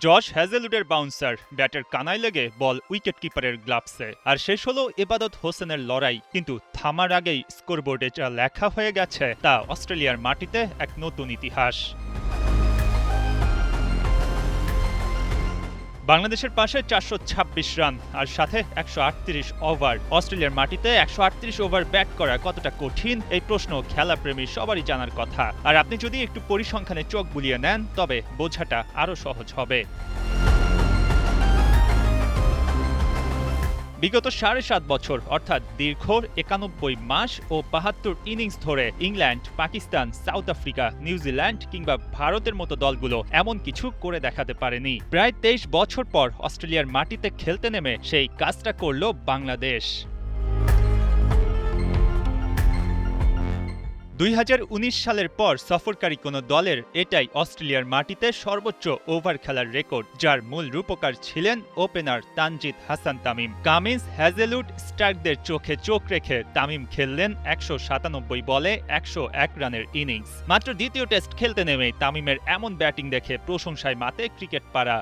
Josh হ্যাজেলউডের bouncer, ব্যাটের কানায় লেগে বল উইকেট কিপারের গ্লাভসে। আর শেষ হলো ইবাদত হোসেনের লড়াই। কিন্তু থামার আগেই স্কোরবোর্ডে যা লেখা হয়ে গেছে তা অস্ট্রেলিয়ার মাটিতে এক নতুন ইতিহাস। বাংলাদেশের পাশে 426 রান আর সাথে 138 ওভার। অস্ট্রেলিয়ার মাটিতে 138 ওভার ব্যাট করা কতটা কঠিন, এই প্রশ্ন খেলাপ্রেমী সবারই জানার কথা। আর আপনি যদি একটু পরিসংখ্যানে চোখ বুলিয়ে নেন তবে বোঝাটা আরও সহজ হবে। বিগত 7.5 বছর অর্থাৎ দীর্ঘ 91 মাস ও 72 ইনিংস ধরে England, Pakistan, south Africa, New Zealand কিংবা ভারতের মতো দলগুলো এমন কিছু করে দেখাতে পারেনি। প্রায় 23 বছর পর অস্ট্রেলিয়ার মাটিতে খেলতে নেমে সেই কাজটা করল বাংলাদেশ। 2019 সালের পর সফরকারী কোনো দলের এটাই অস্ট্রেলিয়ার মাটিতে সর্বোচ্চ ওভার খেলার রেকর্ড, যার মূল রূপকার ছিলেন opener Tanzid Hasan Tamim. Cummins, Hazlewood, স্টার্কদের চোখে চোখ রেখে তামিম খেললেন 197 বলে 101 রানের ইনিংস। মাত্র দ্বিতীয় টেস্ট খেলতে নেমেই তামিমের এমন ব্যাটিং দেখে প্রশংসায় মাতে ক্রিকেট পাড়া।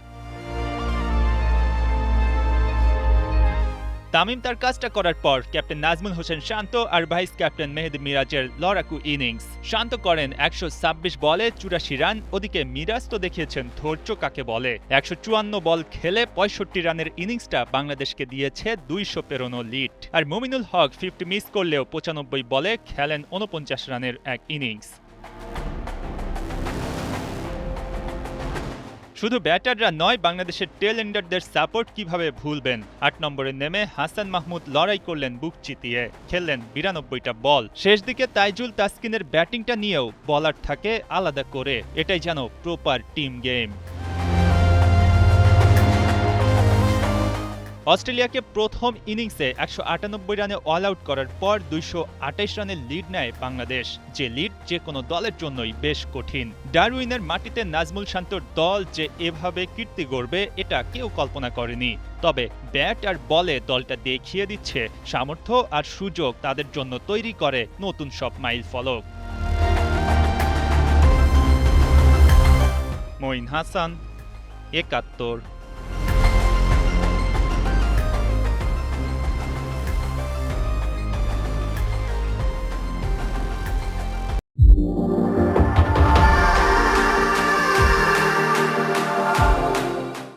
তামিম তার কাজটা করার পর ক্যাপ্টেন নাজমুল হোসেন শান্ত আর ভাইস ক্যাপ্টেন মেহেদী মিরাজের লড়াকু ইনিংস। শান্ত করেন 126 বলে 84 রান। ওদিকে মিরাজ তো দেখিয়েছেন ধৈর্য কাকে বলে। 154 বল খেলে 65 রানের ইনিংসটা বাংলাদেশকে দিয়েছে 200 পেরোনো লিড। আর মুমিনুল হক 50 মিস করলেও 95 বলে খেলেন 49 রানের এক ইনিংস। শুধু ব্যাটাররা নয়, বাংলাদেশের টেল এন্ডারদের সাপোর্ট কিভাবে ভুলবেন। 8 নম্বরে নেমে হাসান মাহমুদ লড়াই করলেন বুক চিতিয়ে, খেললেন 92টা বল। শেষ দিকে তাইজুল তাসকিনের ব্যাটিংটা নিয়েও বলার থাকে আলাদা করে। এটাই যেন প্রপার টিম গেম। অস্ট্রেলিয়াকে প্রথম ইনিংসে 198 রানে অল আউট করার পর 228 রানের লিড নেয় বাংলাদেশ, যে লিড যে কোনো দলের জন্যই বেশ কঠিন। ডারউইনের মাটিতে নাজমুল শান্তর দল যে এভাবে কীর্তি গড়বে এটা কেউ কল্পনা করেনি। তবে ব্যাট আর বলে দলটা দেখিয়ে দিচ্ছে সামর্থ্য আর সুযোগ তাদের জন্য তৈরি করে নতুন সব মাইল ফলক। মঈন হাসান, 71।